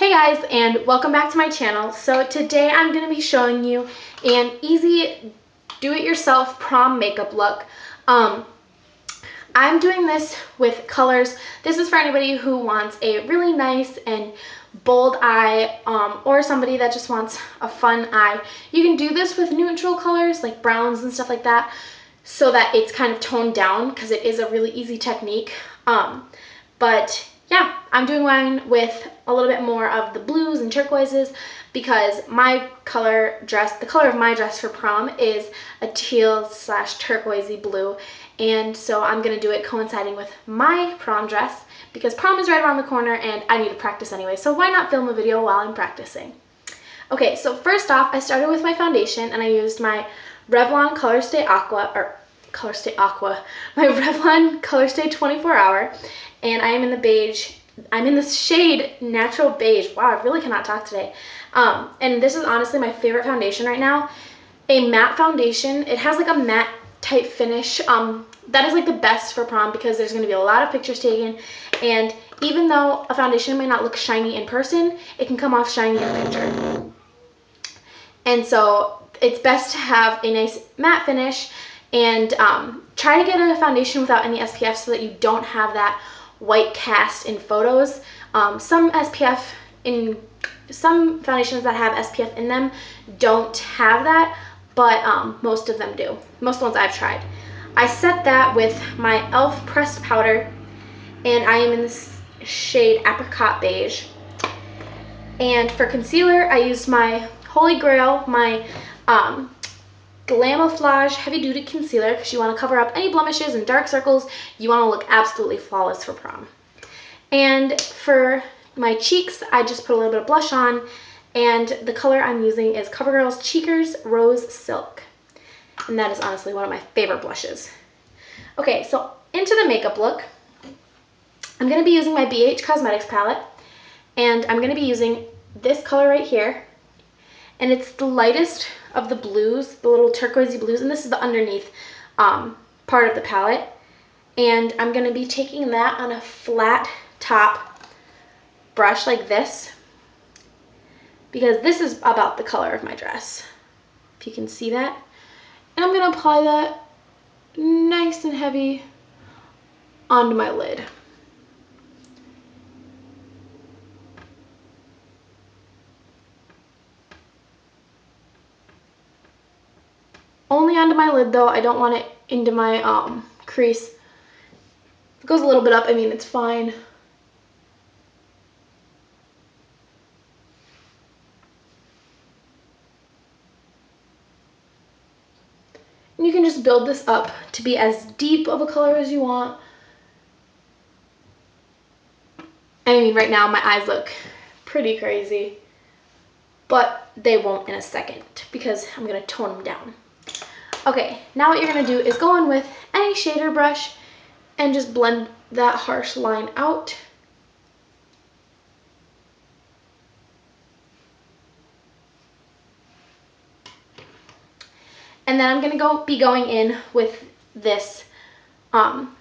Hey guys, and welcome back to my channel. So today I'm going to be showing you an easy do-it-yourself prom makeup look. I'm doing this with colors. This is for anybody who wants a really nice and bold eye, or somebody that just wants a fun eye. You can do this with neutral colors like browns and stuff like that, so that it's kind of toned down because it is a really easy technique. But yeah, I'm doing mine with a little bit more of the blues and turquoises because my color dress, the color of my dress for prom is a teal / turquoisey blue. And so I'm gonna do it coinciding with my prom dress because prom is right around the corner and I need to practice anyway. So why not film a video while I'm practicing? Okay, so first off, I started with my foundation and I used my Revlon Colorstay Aqua, my Revlon Colorstay 24 Hour, and I am in the beige. I'm in the shade Natural Beige. Wow, I really cannot talk today. And this is honestly my favorite foundation right now. A matte foundation. It has like a matte type finish. That is like the best for prom because there's going to be a lot of pictures taken, and even though a foundation may not look shiny in person, it can come off shiny in a picture. And so it's best to have a nice matte finish, and try to get a foundation without any SPF so that you don't have that white cast in photos. Some foundations that have SPF in them don't have that, but most of them do. Most ones I've tried. I set that with my e.l.f. pressed powder, and I am in this shade Apricot Beige. And for concealer, I used my Holy Grail, my Glamouflage Heavy Duty Concealer, because you want to cover up any blemishes and dark circles. You want to look absolutely flawless for prom. And for my cheeks, I just put a little bit of blush on, and the color I'm using is CoverGirl's Cheekers Rose Silk. And that is honestly one of my favorite blushes. Okay, so into the makeup look. I'm going to be using my BH Cosmetics palette, and I'm going to be using this color right here. And it's the lightest of the blues, the little turquoisey blues, and this is the underneath part of the palette. And I'm going to be taking that on a flat top brush like this, because this is about the color of my dress, if you can see that. And I'm going to apply that nice and heavy onto my lid. Only onto my lid though. I don't want it into my crease. If it goes a little bit up, I mean, it's fine. And you can just build this up to be as deep of a color as you want. I mean, right now my eyes look pretty crazy, but they won't in a second because I'm gonna tone them down. Okay, now what you're gonna do is go in with any shader brush and just blend that harsh line out. And then I'm gonna be going in with this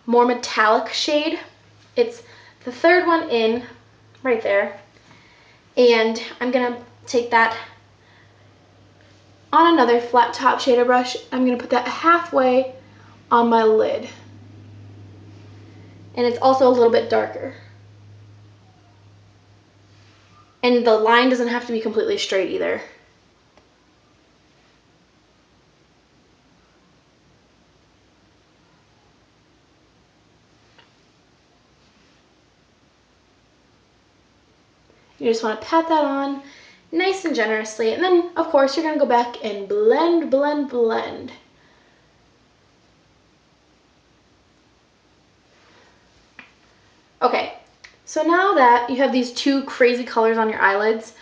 more metallic shade. It's the third one in right there. And I'm gonna take that on another flat top shader brush. I'm gonna put that halfway on my lid. And it's also a little bit darker. And the line doesn't have to be completely straight either. You just want to pat that on nice and generously, and then of course you're going to go back and blend, blend, blend. Okay, so now that you have these two crazy colors on your eyelids,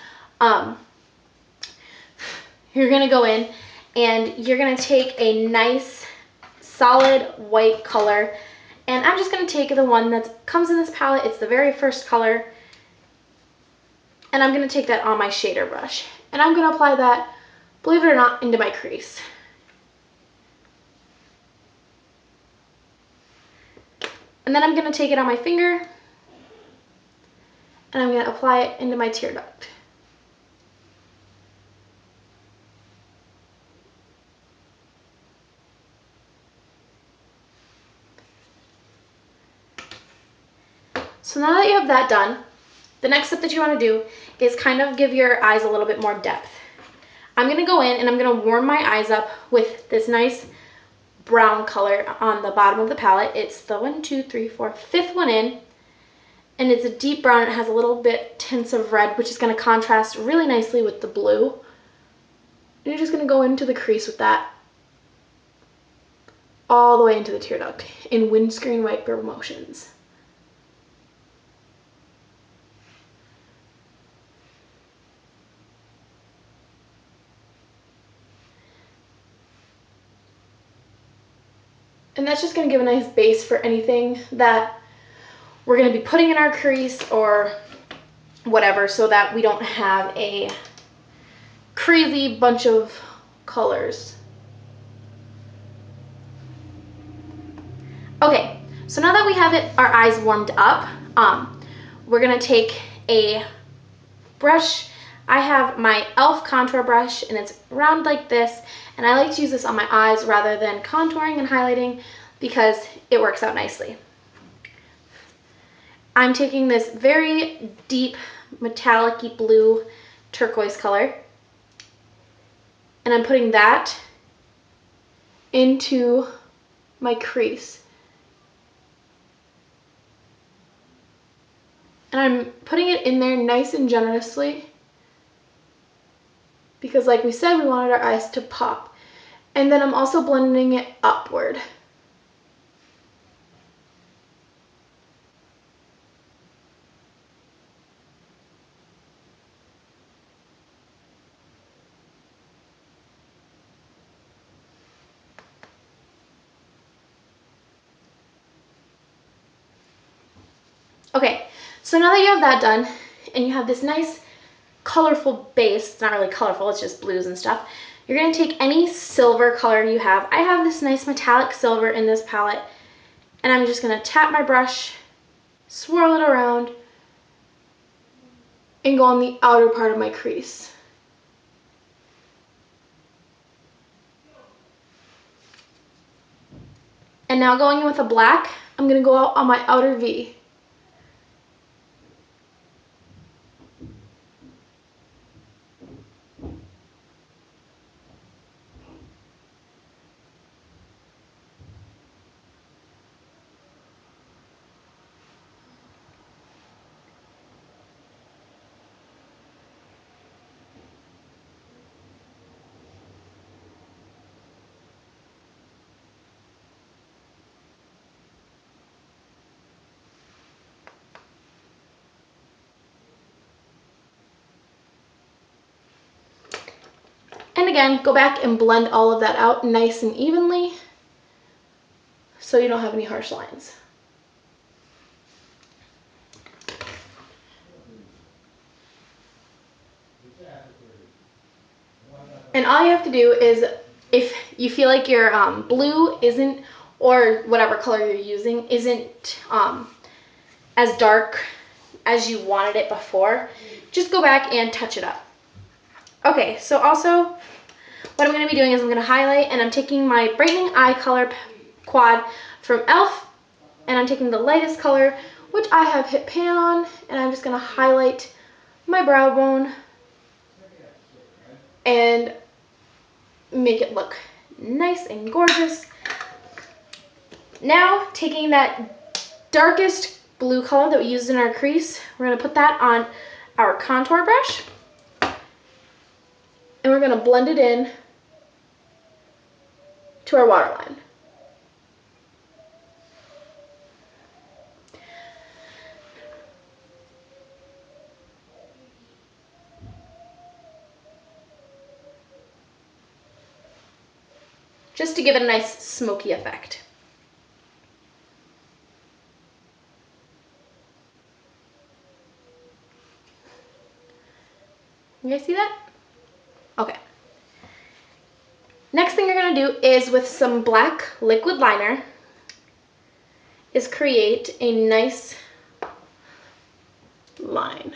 you're going to go in and you're going to take a nice solid white color, and I'm just going to take the one that comes in this palette. It's the very first color. And I'm going to take that on my shader brush. And I'm going to apply that, believe it or not, into my crease. And then I'm going to take it on my finger. and I'm going to apply it into my tear duct. So now that you have that done, the next step that you want to do is kind of give your eyes a little bit more depth. I'm going to go in and I'm going to warm my eyes up with this nice brown color on the bottom of the palette. It's the 5th one in, and it's a deep brown. It has a little bit tints of red, which is going to contrast really nicely with the blue. And you're just going to go into the crease with that all the way into the tear duct in windscreen wiper motions. And that's just going to give a nice base for anything that we're going to be putting in our crease or whatever, so that we don't have a crazy bunch of colors. Okay, so now that we have our eyes warmed up, we're going to take a brush. I have my e.l.f. contour brush, and it's round like this, and I like to use this on my eyes rather than contouring and highlighting because it works out nicely. I'm taking this very deep metallic-y blue turquoise color, and I'm putting that into my crease. And I'm putting it in there nice and generously because, like we said, we wanted our eyes to pop. And then I'm also blending it upward. Okay, so now that you have that done and you have this nice colorful base, it's not really colorful, it's just blues and stuff, you're going to take any silver color you have. I have this nice metallic silver in this palette, and I'm just going to tap my brush, swirl it around, and go on the outer part of my crease. And now going in with a black, I'm going to go out on my outer V. And again, go back and blend all of that out nice and evenly so you don't have any harsh lines. And all you have to do is, if you feel like your blue isn't, or whatever color you're using, isn't as dark as you wanted it before, just go back and touch it up. Okay, so also what I'm going to be doing is I'm going to highlight, and I'm taking my brightening eye color quad from e.l.f. and I'm taking the lightest color, which I have hit pan on, and I'm just going to highlight my brow bone and make it look nice and gorgeous. Now, taking that darkest blue color that we used in our crease, we're going to put that on our contour brush, and we're going to blend it in to our waterline. Just to give it a nice smoky effect. You guys see that? Okay. Next thing you're going to do is, with some black liquid liner, is create a nice line.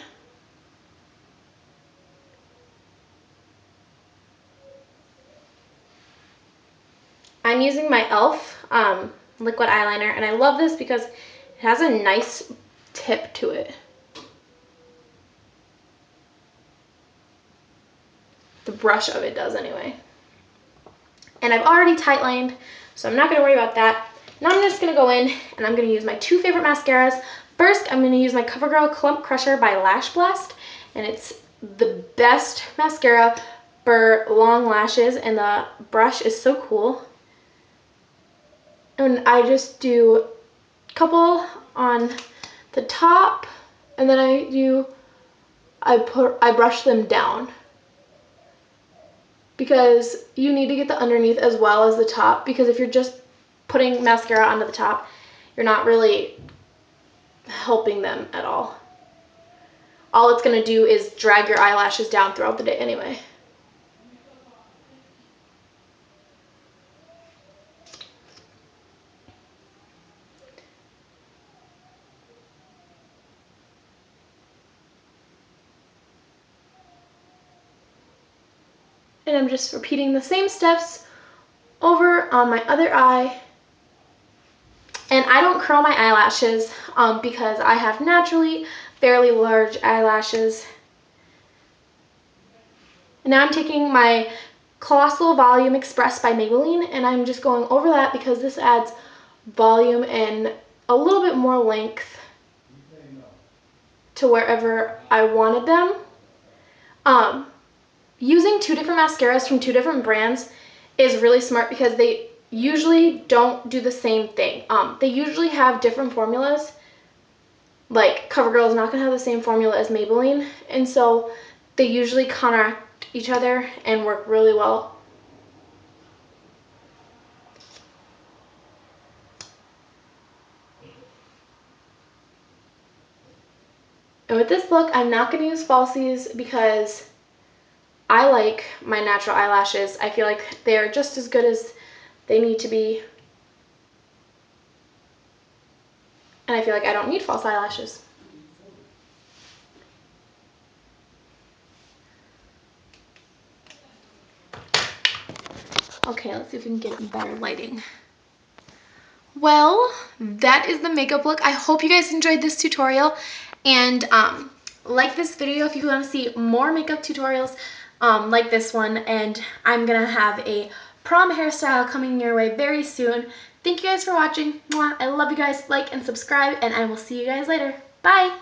I'm using my e.l.f. Liquid eyeliner, and I love this because it has a nice tip to it. The brush of it does anyway. And I've already tight lined, so I'm not going to worry about that. Now I'm just going to go in and I'm going to use my two favorite mascaras. First, I'm going to use my CoverGirl Clump Crusher by Lash Blast, and it's the best mascara for long lashes, and the brush is so cool. And I just do a couple on the top, and then I brush them down, because you need to get the underneath as well as the top, because if you're just putting mascara onto the top, you're not really helping them at all. All it's going to do is drag your eyelashes down throughout the day anyway. And I'm just repeating the same steps over on my other eye. And I don't curl my eyelashes because I have naturally fairly large eyelashes. And now I'm taking my Colossal Volume Express by Maybelline, and I'm just going over that because this adds volume and a little bit more length to wherever I wanted them. Using two different mascaras from two different brands is really smart because they usually don't do the same thing. They usually have different formulas. Like CoverGirl is not going to have the same formula as Maybelline, and so they usually counteract each other and work really well. And with this look, I'm not going to use falsies because I like my natural eyelashes. I feel like they're just as good as they need to be. And I feel like I don't need false eyelashes. Okay, let's see if we can get better lighting. Well, that is the makeup look. I hope you guys enjoyed this tutorial, and like this video if you want to see more makeup tutorials like this one, and I'm gonna have a prom hairstyle coming your way very soon. Thank you guys for watching. Mwah. I love you guys. Like and subscribe, and I will see you guys later. Bye!